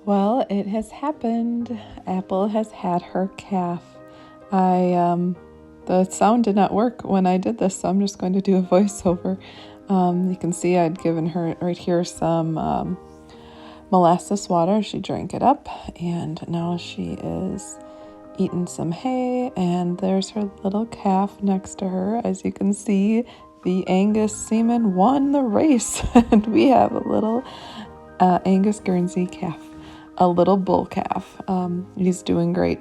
Well, it has happened. Apple has had her calf. The sound did not work when I did this, so I'm just going to do a voiceover. You can see I'd given her right here some molasses water. She drank it up, and now she is eating some hay, and there's her little calf next to her. As you can see, the Angus semen won the race, and we have a little Angus Guernsey calf, a little bull calf. He's doing great.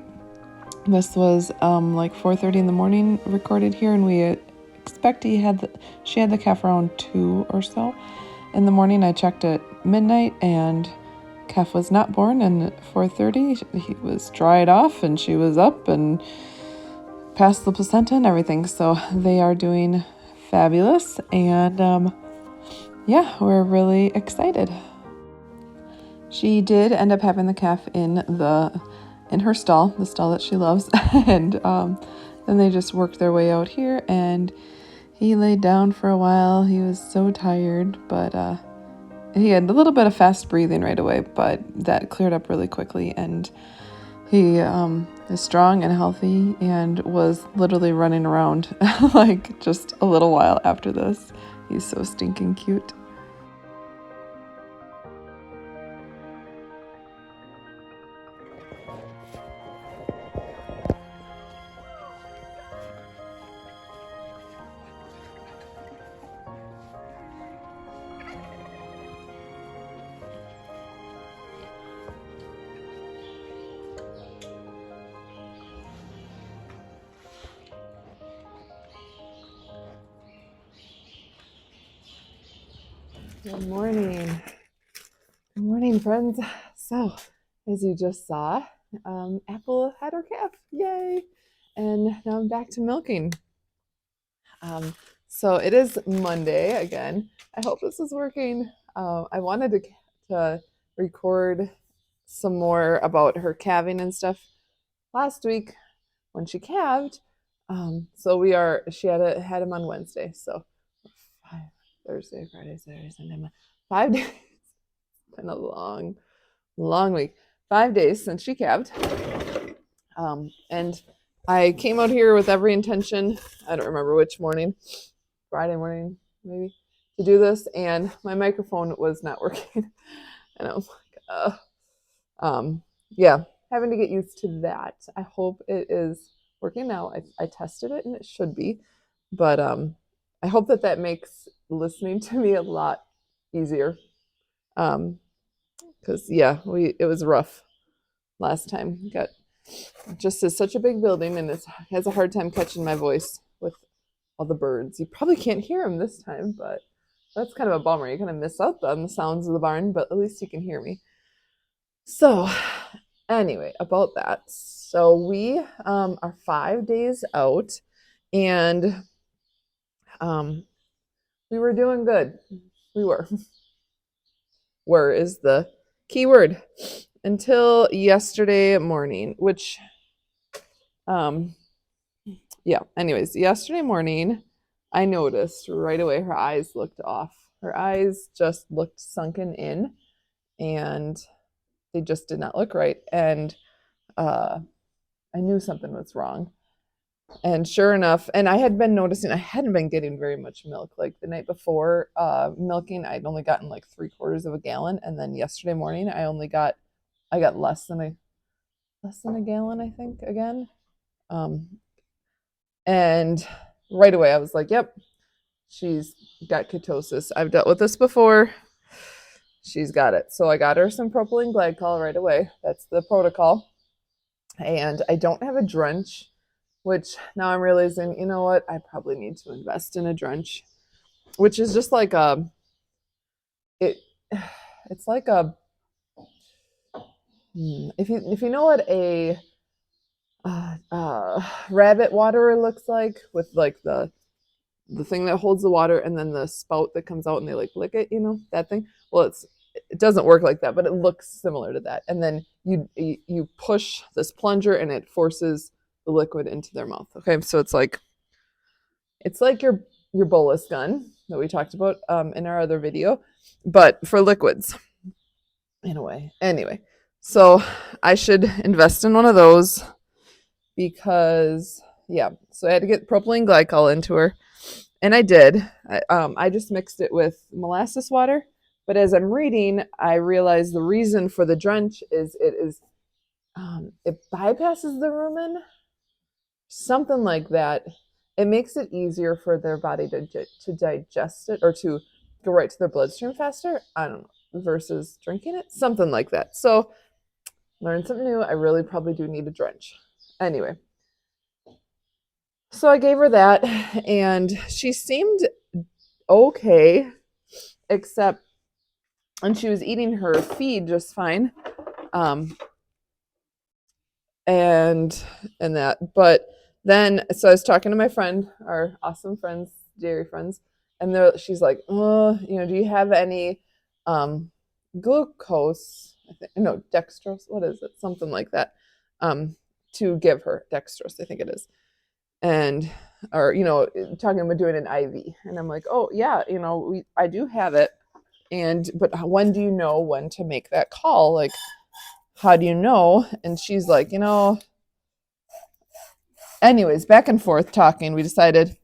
This was like 4:30 in the morning recorded here, and we expect she had the calf around 2 or so in the morning. I checked at midnight, and calf was not born, and at 4:30 he was dried off, and she was up and past the placenta and everything. So they are doing fabulous, and yeah, we're really excited. She did end up having the calf in her stall, the stall that she loves, and then they just worked their way out here, and he laid down for a while. He was so tired, but he had a little bit of fast breathing right away, but that cleared up really quickly, and he is strong and healthy and was literally running around like just a little while after this. He's so stinking cute. Good morning. Good morning, friends. So, as you just saw, Apple had her calf. Yay! And now I'm back to milking. So it is Monday again. I hope this is working. I wanted to record some more about her calving and stuff last week when she calved. She had him on Wednesday. So Thursday, Friday, Saturday, Sunday, Monday, 5 days. It's been a long, long week. 5 days since she calved. And I came out here with every intention, I don't remember which morning, Friday morning maybe, to do this, and my microphone was not working. And I was like, yeah, having to get used to that. I hope it is working now. I tested it and it should be, but I hope that makes listening to me a lot easier. Because it was rough last time. Just is such a big building, and it has a hard time catching my voice with all the birds. You probably can't hear them this time, but that's kind of a bummer. You kind of miss out on the sounds of the barn, but at least you can hear me. So anyway, about that. So we are 5 days out, and we were doing good. We were. Were is the key word. Until yesterday morning, which anyways, yesterday morning I noticed right away her eyes looked off. Her eyes just looked sunken in, and they just did not look right, and I knew something was wrong. And sure enough, and I had been noticing I hadn't been getting very much milk. Like the night before milking, I'd only gotten like 3/4 of a gallon, and then yesterday morning I got less than a gallon, I think, again. And right away I was like, yep, she's got ketosis. I've dealt with this before. She's got it. So I got her some propylene glycol right away. That's the protocol. And I don't have a drench, which now I'm realizing, you know what? I probably need to invest in a drench, which is just like it's like if you know what a rabbit waterer looks like, with like the thing that holds the water and then the spout that comes out and they like lick it, that thing. Well, it doesn't work like that, but it looks similar to that. And then you push this plunger and it forces the liquid into their mouth. Okay, so it's like your bolus gun that we talked about in our other video, but for liquids in a way. Anyway, So I should invest in one of those because, yeah. So I had to get propylene glycol into her, and I did. I just mixed it with molasses water. But as I'm reading, I realized the reason for the drench is it bypasses the rumen, something like that. It makes it easier for their body to digest it or to go right to their bloodstream faster. I don't know, versus drinking it, something like that. So learn something new. I really probably do need a drench. Anyway, so I gave her that, and she seemed okay, except, and she was eating her feed just fine. Um, and that, but then, so I was talking to my friend, our awesome friends, dairy friends, and she's like, oh, do you have any glucose? No, dextrose. What is it? Something like that. To give her dextrose, I think it is. And or talking about doing an IV, and I'm like, oh yeah, I do have it, but when do you know when to make that call? Like, how do you know? And she's like, anyways, back and forth talking, we decided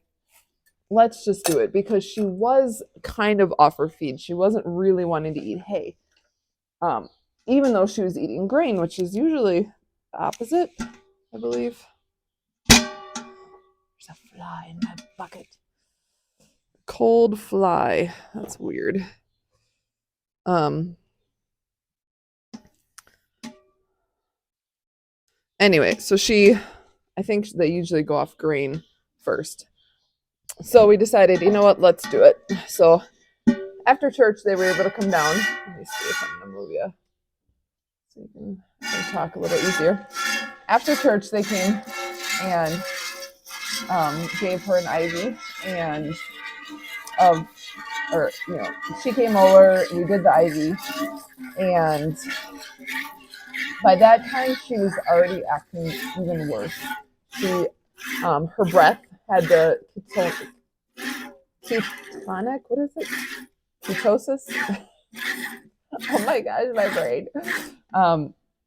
let's just do it because she was kind of off her feed. She wasn't really wanting to eat hay, even though she was eating grain, which is usually the opposite, I believe. There's a fly in my bucket. Cold fly. That's weird. Anyway, so I think they usually go off grain first. So we decided, you know what, let's do it. So after church, they were able to come down. Let me see if I'm going to move you so you can talk a little easier. After church, they came and gave her an IV, and she came over, we did the IV, and by that time, she was already acting even worse. Her breath had the ketonic, what is it? Ketosis? Oh my gosh, my brain.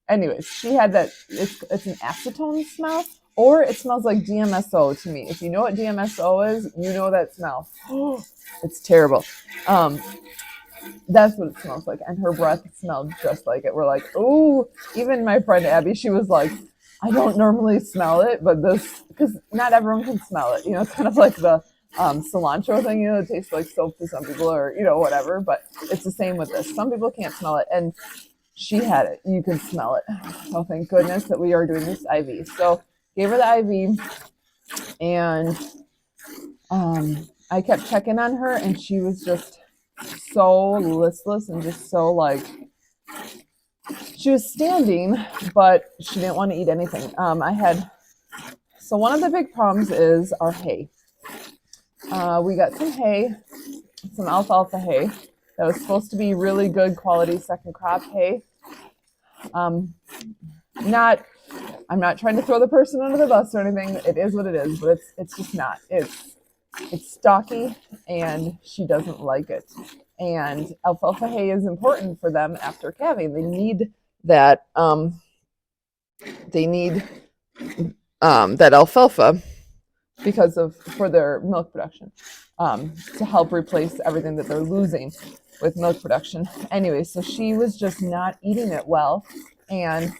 Anyways, she had that, it's an acetone smell, or it smells like DMSO to me. If you know what DMSO is, you know that smell. It's terrible. That's what it smells like. And her breath smelled just like it. We're like, oh, even my friend Abby, she was like, I don't normally smell it, but this, because not everyone can smell it. It's kind of like the cilantro thing, it tastes like soap to some people, or, whatever, but it's the same with this. Some people can't smell it. And she had it. You could smell it. Oh, thank goodness that we are doing this IV. So gave her the IV, and I kept checking on her, and she was just so listless and just so like, she was standing, but she didn't want to eat anything. So one of the big problems is our hay. We got some hay, some alfalfa hay that was supposed to be really good quality second crop hay. I'm not trying to throw the person under the bus or anything. It is what it is, but it's just not. It's stocky, and she doesn't like it. And alfalfa hay is important for them after calving. They need that. They need that alfalfa for their milk production, to help replace everything that they're losing with milk production. Anyway, so she was just not eating it well, and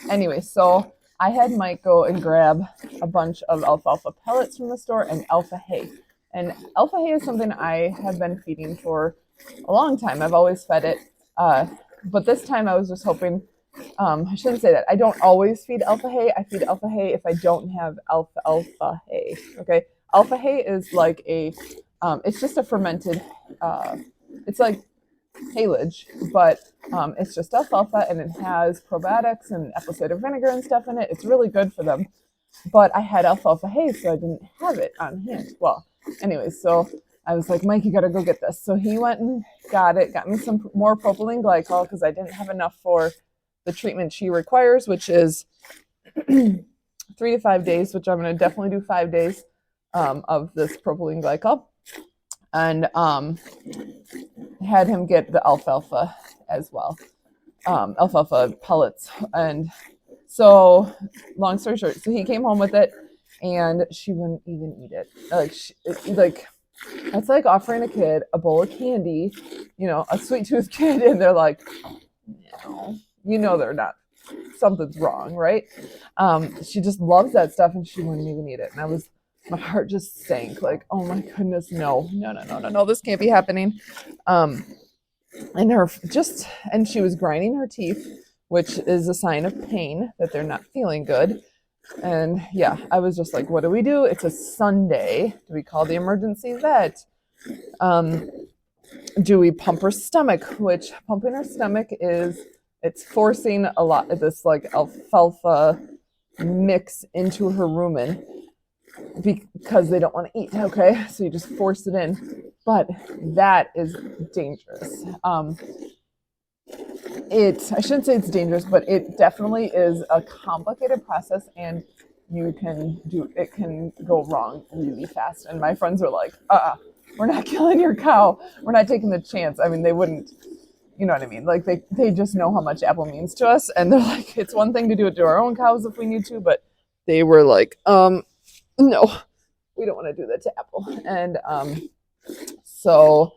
anyway, so I had Mike go and grab a bunch of alfalfa pellets from the store and alpha hay. And alpha hay is something I have been feeding for a long time. I've always fed it, but this time I was just hoping. I shouldn't say that. I don't always feed alpha hay. I feed alpha hay if I don't have alpha hay. Okay, alpha hay is like it's just a fermented. It's like haylage, but it's just alfalfa, and it has probiotics and apple cider vinegar and stuff in it. It's really good for them. But I had alfalfa hay, so I didn't have it on hand. Well, anyways, so I was like, Mike, you got to go get this. So he went and got me some more propylene glycol because I didn't have enough for the treatment she requires, which is 3 to 5 days, which I'm going to definitely do 5 days of this propylene glycol. And had him get the alfalfa as well. alfalfa pellets. And so, long story short, so he came home with it, and she wouldn't even eat it. Like it's like offering a kid a bowl of candy, a sweet tooth kid, and they're like, no, they're not. Something's wrong, right? She just loves that stuff, and she wouldn't even eat it. And my heart just sank. Like, oh my goodness, no, no, no, no, no, no, this can't be happening. Um, and she was grinding her teeth, which is a sign of pain that they're not feeling good. And yeah, I was just like, what do we do? It's a Sunday. Do we call the emergency vet? Do we pump her stomach? Which pumping her stomach it's forcing a lot of this like alfalfa mix into her rumen because they don't want to eat. Okay, so you just force it in, but that is dangerous. I shouldn't say it's dangerous, but it definitely is a complicated process, and it can go wrong really fast. And my friends were like, we're not killing your cow. We're not taking the chance. I mean, they wouldn't, you know what I mean? Like they just know how much apple means to us. And they're like, it's one thing to do it to our own cows if we need to, but they were like, no, we don't want to do that to apple. And so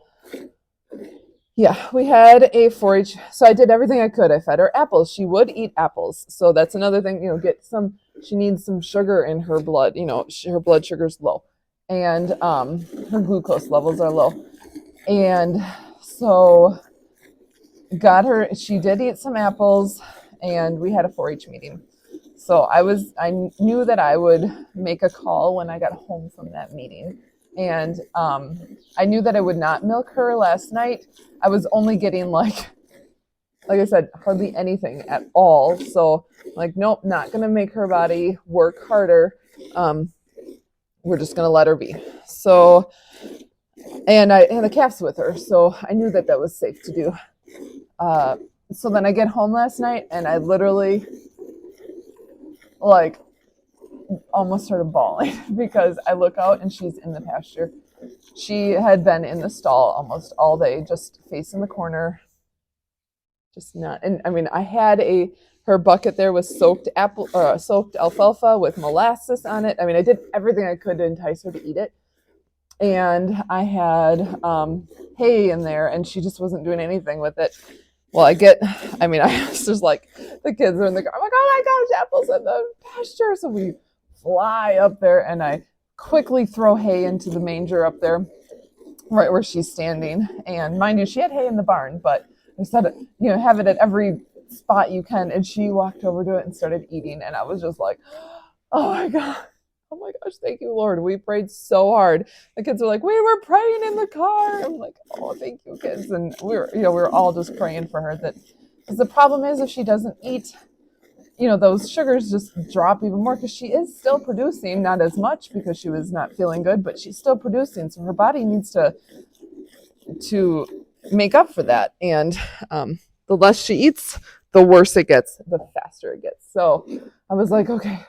yeah, we had a 4-H. So I did everything I could. I fed her apples. She would eat apples. So that's another thing, she needs some sugar in her blood. Her blood sugar's low, and her glucose levels are low. And so she did eat some apples, and we had a 4-H meeting. So I knew that I would make a call when I got home from that meeting. And I knew that I would not milk her last night. I was only getting like I said, hardly anything at all. So like, nope, not going to make her body work harder. We're just going to let her be. So, and I had the calves with her. So I knew that was safe to do. So then I get home last night, and I literally like almost started bawling because I look out and she's in the pasture. She had been in the stall almost all day, just facing the corner, just not. And I mean, I had her bucket there was soaked alfalfa with molasses on it. I mean, I did everything I could to entice her to eat it. And I had hay in there, and she just wasn't doing anything with it. Well, I was just like, the kids are in the car. I'm like, oh my gosh, apples in the pasture. So we fly up there, and I quickly throw hay into the manger up there, right where she's standing. And mind you, she had hay in the barn, but I said, have it at every spot you can. And she walked over to it and started eating. And I was just like, oh my God. Oh my gosh, thank you, Lord. We prayed so hard. The kids were like, we were praying in the car. I'm like, oh, thank you, kids. And we were all just praying for her because the problem is if she doesn't eat, those sugars just drop even more because she is still producing, not as much because she was not feeling good, but she's still producing. So her body needs to make up for that. And the less she eats, the worse it gets, the faster it gets. So I was like, okay,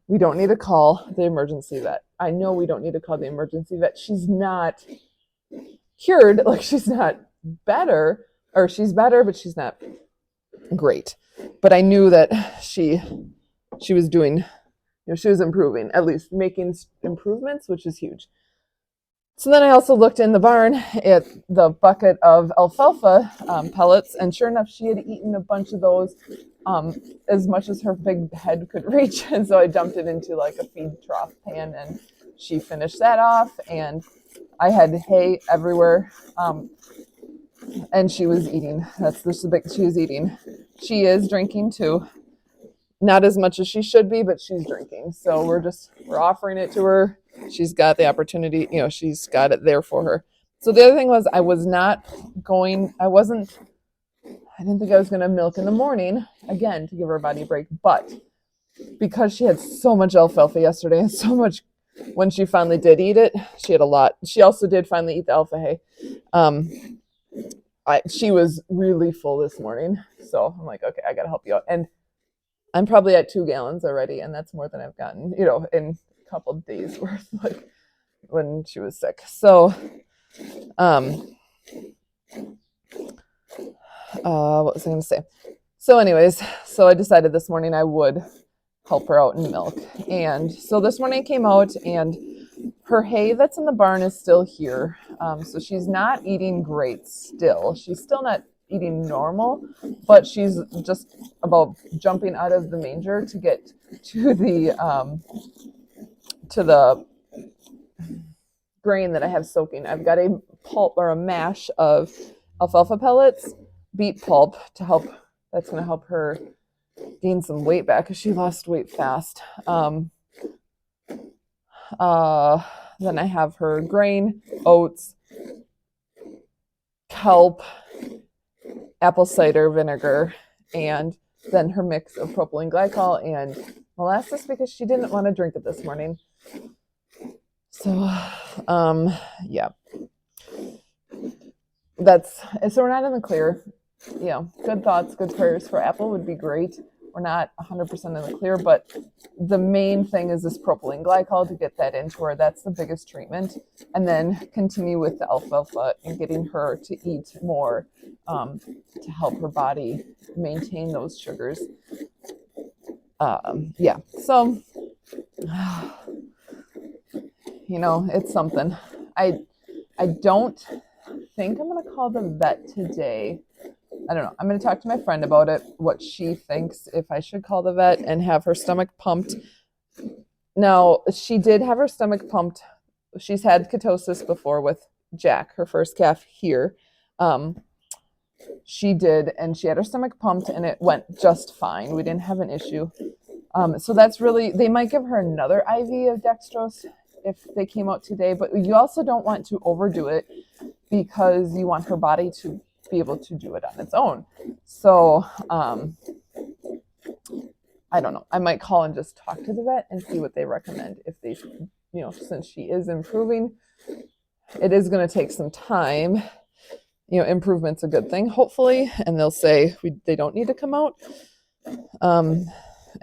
we don't need to call the emergency vet. I know we don't need to call the emergency vet. She's not cured. Like, she's not better, or she's better, but she's not great. But I knew that she was doing, she was improving, at least making improvements, which is huge. So then I also looked in the barn at the bucket of alfalfa pellets, and sure enough, she had eaten a bunch of those, as much as her big head could reach. And so I dumped it into like a feed trough pan, and she finished that off. And I had hay everywhere, and she was eating. She was eating. She is drinking too. Not as much as she should be, but she's drinking. So we're offering it to her. She's got the opportunity, she's got it there for her. So the other thing was I didn't think I was going to milk in the morning again to give her a body break, but because she had so much alfalfa yesterday and so much when she finally did eat it, she had a lot. She also did finally eat the alpha hay. She was really full this morning. So I'm like, okay, I got to help you out. And I'm probably at 2 gallons already, and that's more than I've gotten, in a couple of days worth, like when she was sick. So, what was I going to say? So anyways, so I decided this morning I would help her out in milk. And so this morning I came out and her hay that's in the barn is still here. So she's not eating great still. She's still not eating normal, but she's just about jumping out of the manger to get to the grain that I have soaking. I've got a pulp or a mash of alfalfa pellets, beet pulp to help. That's going to help her gain some weight back because she lost weight fast. Then I have her grain, oats, kelp, apple cider vinegar, and then her mix of propylene glycol and molasses because she didn't want to drink it this morning. So, yeah. So we're not in the clear. Good thoughts, good prayers for Apple would be great. We're not 100% in the clear, but the main thing is this propylene glycol to get that into her. That's the biggest treatment. And then continue with the alfalfa and getting her to eat more to help her body maintain those sugars. So, it's something. I don't think I'm going to call the vet today. I don't know. I'm going to talk to my friend about it, what she thinks if I should call the vet and have her stomach pumped. Now, she did have her stomach pumped. She's had ketosis before with Jack, her first calf here. She did, and she had her stomach pumped, and it went just fine. We didn't have an issue. So that's really, they might give her another IV of dextrose if they came out today, but you also don't want to overdo it because you want her body to be able to do it on its own. So I don't know. I might call and just talk to the vet and see what they recommend. If they, since she is improving, it is going to take some time. Improvement's a good thing, hopefully, and they'll say they don't need to come out.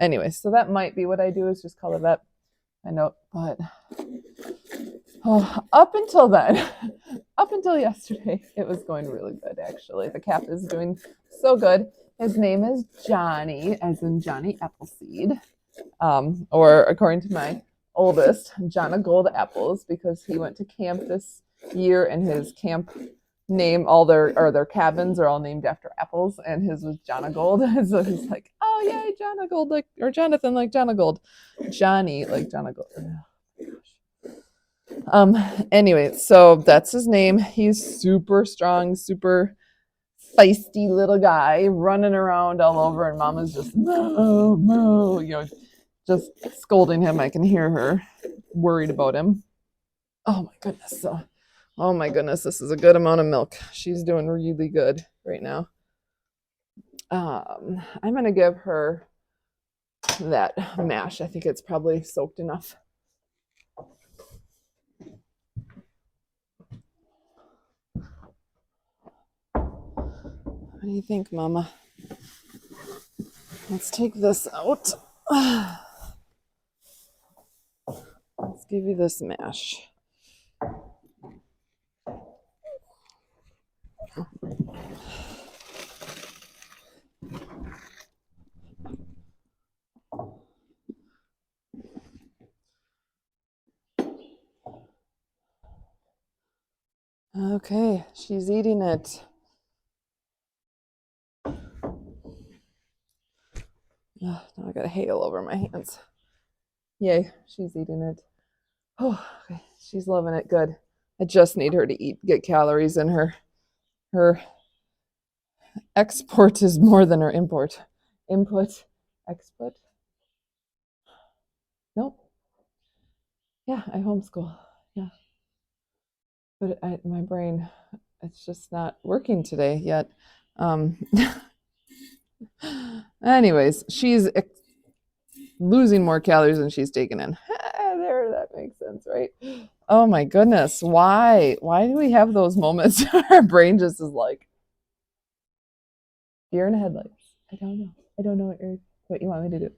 Anyway, so that might be what I do is just call the vet. I know, but up until then, up until yesterday, it was going really good, actually. The calf is doing so good. His name is Johnny, as in Johnny Appleseed, or according to my oldest, Jonna Gold Apples, because he went to camp this year, and his camp name, their cabins are all named after apples, and his was Jonna Gold. So he's like, oh yay, Jonna Gold, or Jonathan like Jonna Gold, Johnny like Jonna Gold. Anyway, so that's his name. He's super strong, super feisty little guy running around all over, and Mama's just moo, moo, just scolding him. I can hear her worried about him. Oh my goodness, this is a good amount of milk. She's doing really good right now. I'm gonna give her that mash. I think it's probably soaked enough. What do you think, Mama? Let's take this out. Let's give you this mash. Okay, she's eating it. Now I got a hail over my hands. Yay, she's eating it. Oh, okay. She's loving it. Good. I just need her to get calories in her. Her export is more than her import. Input, export. Nope. Yeah, I homeschool. Yeah. But my brain, it's just not working today yet. Anyways, she's losing more calories than she's taking in. There, that makes sense, right? Oh my goodness, why do we have those moments where our brain just is like deer in the headlights? I don't know what you want me to do.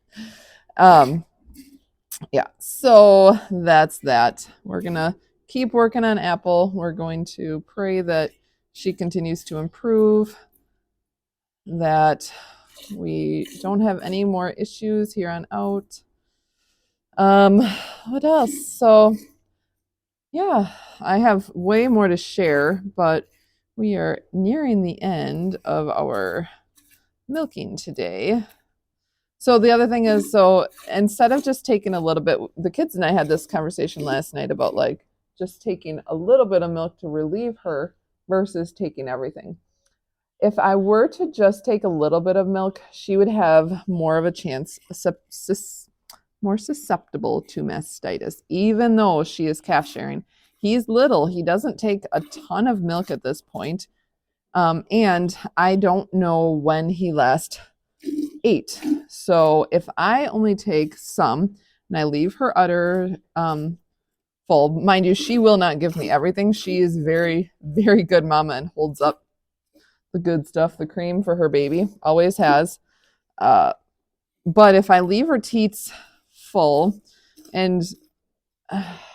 Yeah, so that's that. We're gonna keep working on Apple. We're going to pray that she continues to improve. that we don't have any more issues here on out. What else? So yeah, I have way more to share, but we are nearing the end of our milking today. So the other thing is, so instead of just taking a little bit, the kids and I had this conversation last night about like just taking a little bit of milk to relieve her versus taking everything. If I were to just take a little bit of milk, she would have more of a chance, more susceptible to mastitis, even though she is calf sharing. He's little. He doesn't take a ton of milk at this point. And I don't know when he last ate. So if I only take some and I leave her udder full, mind you, she will not give me everything. She is very, very good mama and holds up the good stuff, the cream for her baby, always has. But if I leave her teats full, and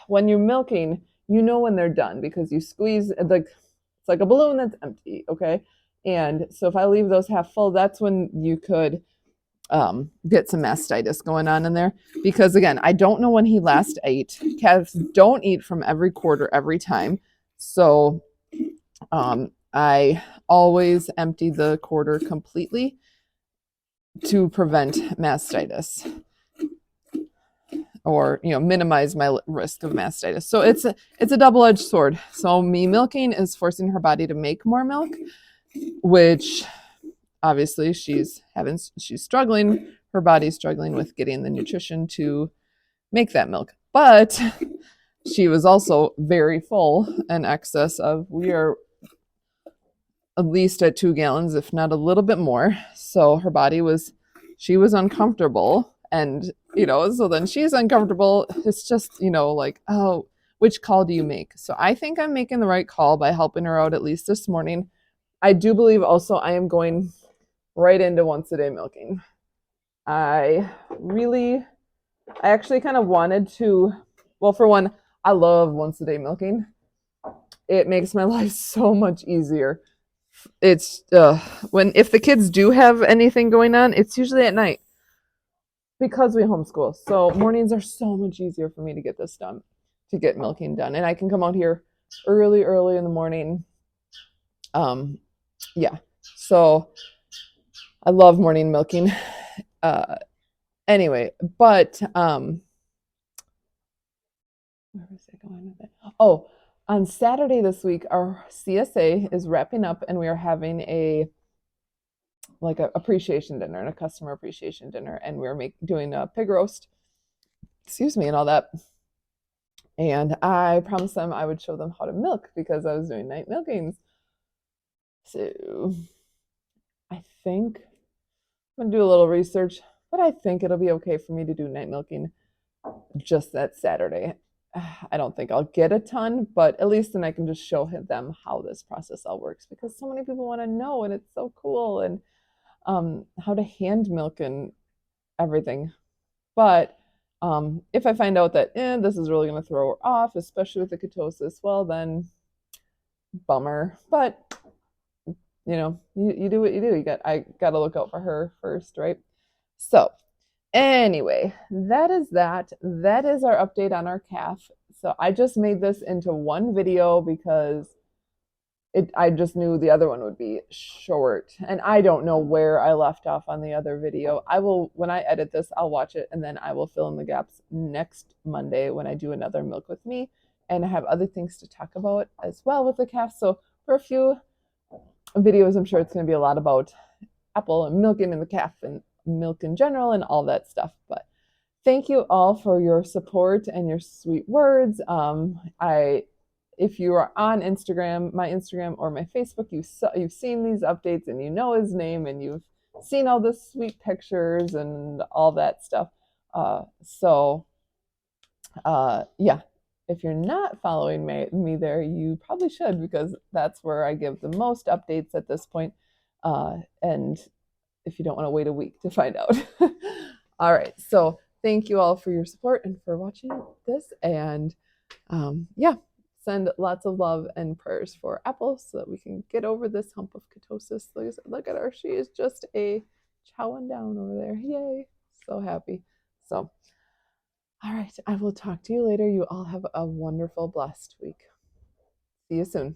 when you're milking, you know when they're done because you squeeze like it's like a balloon that's empty, okay? And so if I leave those half full, that's when you could get some mastitis going on in there. Because again, I don't know when he last ate. Calves don't eat from every quarter every time. So I always empty the quarter completely to prevent mastitis or minimize my risk of mastitis. So it's a double-edged sword. So me milking is forcing her body to make more milk, which obviously she's struggling, her body's struggling with getting the nutrition to make that milk. But she was also very full in excess of, we are at least at 2 gallons, if not a little bit more. So her body was uncomfortable. And, so then she's uncomfortable. It's just, like, oh, which call do you make? So I think I'm making the right call by helping her out at least this morning. I do believe also I am going right into once a day milking. I actually kind of wanted to, well, for one, I love once a day milking. It makes my life so much easier. It's if the kids do have anything going on, it's usually at night because we homeschool. So mornings are so much easier for me to get this done, to get milking done. And I can come out here early in the morning. Yeah. So I love morning milking. Anyway, but where was I going with it? Oh, on Saturday this week, our CSA is wrapping up, and we are having a appreciation dinner and a customer appreciation dinner, and we're doing a pig roast, and all that. And I promised them I would show them how to milk because I was doing night milkings. So I think I'm gonna do a little research, but I think it'll be okay for me to do night milking just that Saturday. I don't think I'll get a ton, but at least then I can just show them how this process all works because so many people want to know, and it's so cool, and how to hand milk and everything. But if I find out that this is really going to throw her off, especially with the ketosis, well then, bummer. But you do what you do. I got to look out for her first, right? So anyway, that is that. That is our update on our calf. So I just made this into one video because I just knew the other one would be short. And I don't know where I left off on the other video. When I edit this, I'll watch it and then I will fill in the gaps next Monday when I do another Milk with Me. And I have other things to talk about as well with the calf. So for a few videos, I'm sure it's going to be a lot about Apple and milking and the calf and milk in general and all that stuff. But thank you all for your support and your sweet words. If you are on Instagram, my Instagram or my Facebook, you've seen these updates and you know his name and you've seen all the sweet pictures and all that stuff. Yeah, if you're not following me there, you probably should because that's where I give the most updates at this point. And if you don't want to wait a week to find out. All right, so thank you all for your support and for watching this. And yeah, send lots of love and prayers for Apple so that we can get over this hump of ketosis. Look at her. She is just a chowing down over there. Yay. So happy. So, all right. I will talk to you later. You all have a wonderful, blessed week. See you soon.